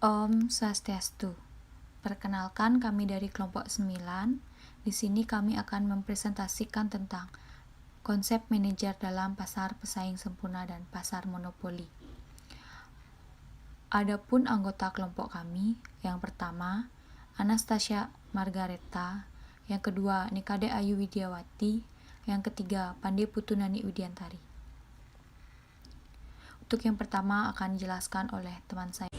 Om Swastiastu. Perkenalkan, kami dari kelompok 9. Di sini kami akan mempresentasikan tentang konsep manajer dalam pasar pesaing sempurna dan pasar monopoli. Adapun anggota kelompok kami, yang pertama, Anastasia Margareta, yang kedua, Nikade Ayu Widiawati, yang ketiga, Pande Putunani Widiantari. Untuk yang pertama akan dijelaskan oleh teman saya.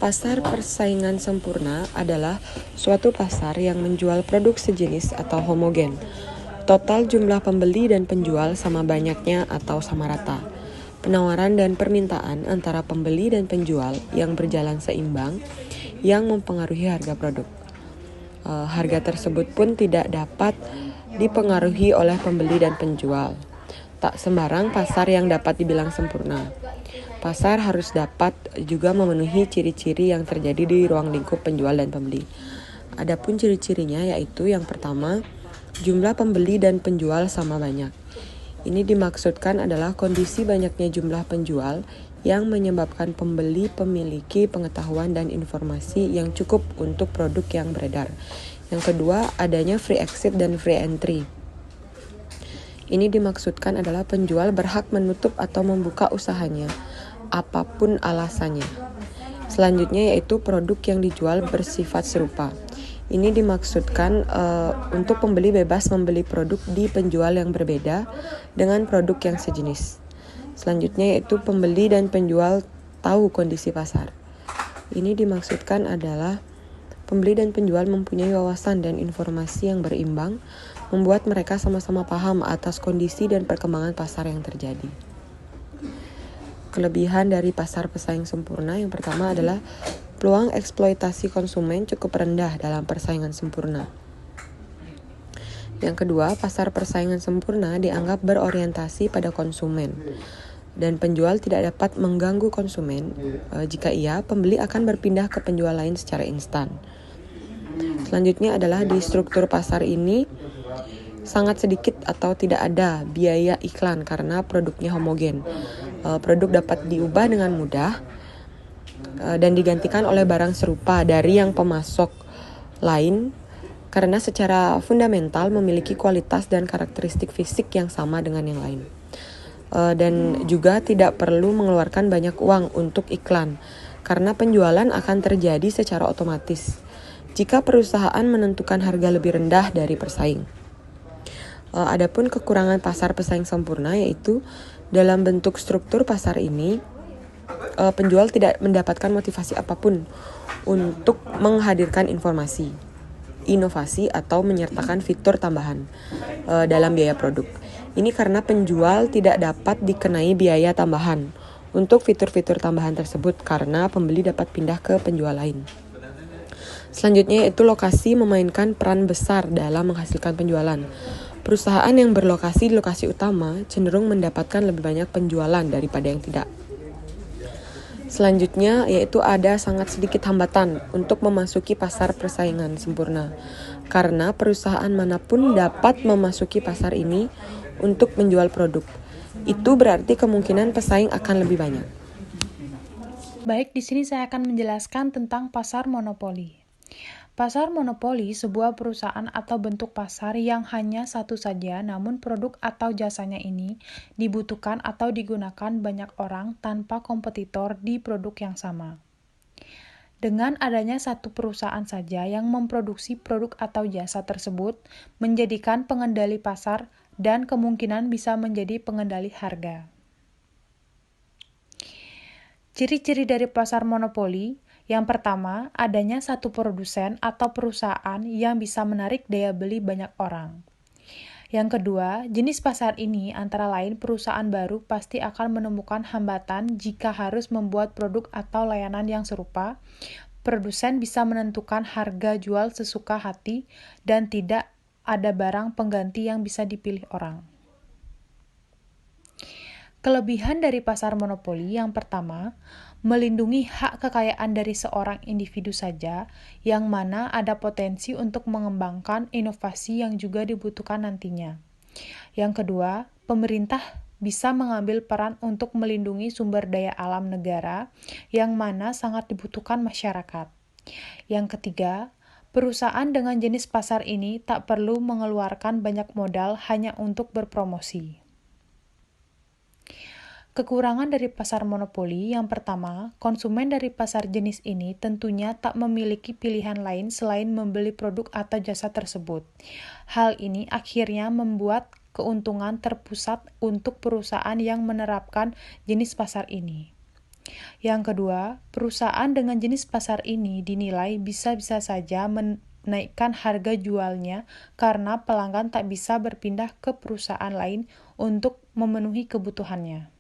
Pasar persaingan sempurna adalah suatu pasar yang menjual produk sejenis atau homogen. Total jumlah pembeli dan penjual sama banyaknya atau sama rata. Penawaran dan permintaan antara pembeli dan penjual yang berjalan seimbang yang mempengaruhi harga produk. Harga tersebut pun tidak dapat dipengaruhi oleh pembeli dan penjual. Tak sembarang pasar yang dapat dibilang sempurna. Pasar harus dapat juga memenuhi ciri-ciri yang terjadi di ruang lingkup penjual dan pembeli. Adapun ciri-cirinya yaitu yang pertama, jumlah pembeli dan penjual sama banyak. Ini dimaksudkan adalah kondisi banyaknya jumlah penjual yang menyebabkan pembeli memiliki pengetahuan dan informasi yang cukup untuk produk yang beredar. Yang kedua, adanya free exit dan free entry. Ini dimaksudkan adalah penjual berhak menutup atau membuka usahanya, apapun alasannya. Selanjutnya yaitu produk yang dijual bersifat serupa. Ini dimaksudkan untuk pembeli bebas membeli produk di penjual yang berbeda dengan produk yang sejenis. Selanjutnya yaitu pembeli dan penjual tahu kondisi pasar. Ini dimaksudkan adalah pembeli dan penjual mempunyai wawasan dan informasi yang berimbang, membuat mereka sama-sama paham atas kondisi dan perkembangan pasar yang terjadi. Kelebihan dari pasar pesaing sempurna yang pertama adalah peluang eksploitasi konsumen cukup rendah dalam persaingan sempurna. Yang kedua, pasar persaingan sempurna dianggap berorientasi pada konsumen dan penjual tidak dapat mengganggu konsumen. Jika iya, pembeli akan berpindah ke penjual lain secara instan. Selanjutnya adalah di struktur pasar ini sangat sedikit atau tidak ada biaya iklan karena produknya homogen. Produk dapat diubah dengan mudah dan digantikan oleh barang serupa dari yang pemasok lain karena secara fundamental memiliki kualitas dan karakteristik fisik yang sama dengan yang lain. Dan juga tidak perlu mengeluarkan banyak uang untuk iklan karena penjualan akan terjadi secara otomatis jika perusahaan menentukan harga lebih rendah dari persaing. Adapun kekurangan pasar pesaing sempurna yaitu dalam bentuk struktur pasar ini penjual tidak mendapatkan motivasi apapun untuk menghadirkan informasi, inovasi atau menyertakan fitur tambahan dalam biaya produk. Ini karena penjual tidak dapat dikenai biaya tambahan untuk fitur-fitur tambahan tersebut karena pembeli dapat pindah ke penjual lain. Selanjutnya yaitu lokasi memainkan peran besar dalam menghasilkan penjualan. Perusahaan yang berlokasi di lokasi utama cenderung mendapatkan lebih banyak penjualan daripada yang tidak. Selanjutnya yaitu ada sangat sedikit hambatan untuk memasuki pasar persaingan sempurna karena perusahaan manapun dapat memasuki pasar ini untuk menjual produk. Itu berarti kemungkinan pesaing akan lebih banyak. Baik, di sini saya akan menjelaskan tentang pasar monopoli. Pasar monopoli sebuah perusahaan atau bentuk pasar yang hanya satu saja, namun produk atau jasanya ini dibutuhkan atau digunakan banyak orang tanpa kompetitor di produk yang sama. Dengan adanya satu perusahaan saja yang memproduksi produk atau jasa tersebut, menjadikan pengendali pasar dan kemungkinan bisa menjadi pengendali harga. Ciri-ciri dari pasar monopoli, yang pertama, adanya satu produsen atau perusahaan yang bisa menarik daya beli banyak orang. Yang kedua, jenis pasar ini antara lain perusahaan baru pasti akan menemukan hambatan jika harus membuat produk atau layanan yang serupa. Produsen bisa menentukan harga jual sesuka hati dan tidak ada barang pengganti yang bisa dipilih orang. Kelebihan dari pasar monopoli yang pertama, melindungi hak kekayaan dari seorang individu saja, yang mana ada potensi untuk mengembangkan inovasi yang juga dibutuhkan nantinya. Yang kedua, pemerintah bisa mengambil peran untuk melindungi sumber daya alam negara yang mana sangat dibutuhkan masyarakat. Yang ketiga, perusahaan dengan jenis pasar ini tak perlu mengeluarkan banyak modal hanya untuk berpromosi. Kekurangan dari pasar monopoli yang pertama, konsumen dari pasar jenis ini tentunya tak memiliki pilihan lain selain membeli produk atau jasa tersebut. Hal ini akhirnya membuat keuntungan terpusat untuk perusahaan yang menerapkan jenis pasar ini. Yang kedua, perusahaan dengan jenis pasar ini dinilai bisa-bisa saja menaikkan harga jualnya karena pelanggan tak bisa berpindah ke perusahaan lain untuk memenuhi kebutuhannya.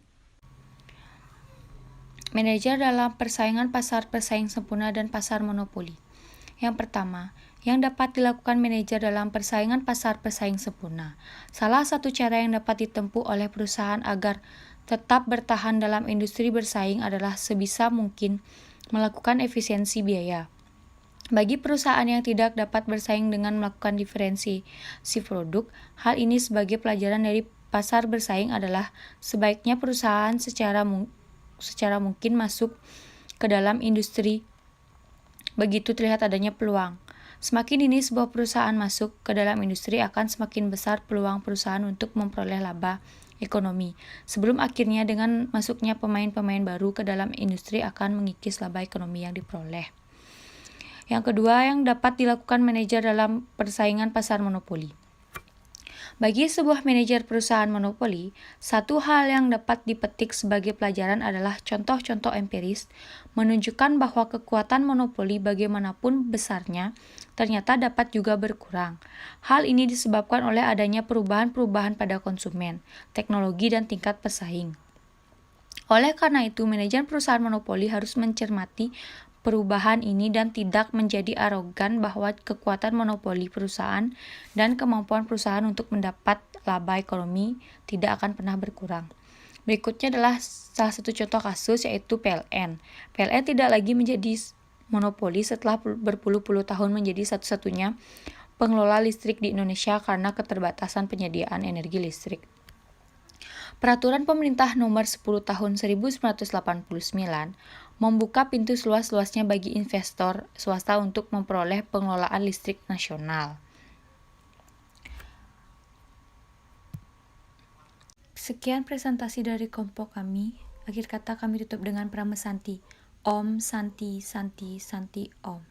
Manajer dalam persaingan pasar pesaing sempurna dan pasar monopoli. Yang pertama, yang dapat dilakukan manajer dalam persaingan pasar pesaing sempurna. Salah satu cara yang dapat ditempuh oleh perusahaan agar tetap bertahan dalam industri bersaing adalah sebisa mungkin melakukan efisiensi biaya. Bagi perusahaan yang tidak dapat bersaing dengan melakukan diferensiasi produk, hal ini sebagai pelajaran dari pasar bersaing adalah sebaiknya perusahaan secara mungkin masuk ke dalam industri. Begitu terlihat adanya peluang. Semakin dini sebuah perusahaan masuk ke dalam industri akan semakin besar peluang perusahaan untuk memperoleh laba ekonomi. Sebelum akhirnya dengan masuknya pemain-pemain baru ke dalam industri akan mengikis laba ekonomi yang diperoleh. Yang kedua, yang dapat dilakukan manajer dalam persaingan pasar monopoli. Bagi sebuah manajer perusahaan monopoli, satu hal yang dapat dipetik sebagai pelajaran adalah contoh-contoh empiris menunjukkan bahwa kekuatan monopoli bagaimanapun besarnya ternyata dapat juga berkurang. Hal ini disebabkan oleh adanya perubahan-perubahan pada konsumen, teknologi, dan tingkat pesaing. Oleh karena itu, manajer perusahaan monopoli harus mencermati perubahan ini dan tidak menjadi arogan bahwa kekuatan monopoli perusahaan dan kemampuan perusahaan untuk mendapat laba ekonomi tidak akan pernah berkurang. Berikutnya adalah salah satu contoh kasus, yaitu PLN. PLN tidak lagi menjadi monopoli setelah berpuluh-puluh tahun menjadi satu-satunya pengelola listrik di Indonesia karena keterbatasan penyediaan energi listrik. Peraturan Pemerintah Nomor 10 Tahun 1989 membuka pintu seluas-luasnya bagi investor swasta untuk memperoleh pengelolaan listrik nasional. Sekian presentasi dari kelompok kami. Akhir kata kami tutup dengan Pramesanti. Om Santi Santi Santi Om.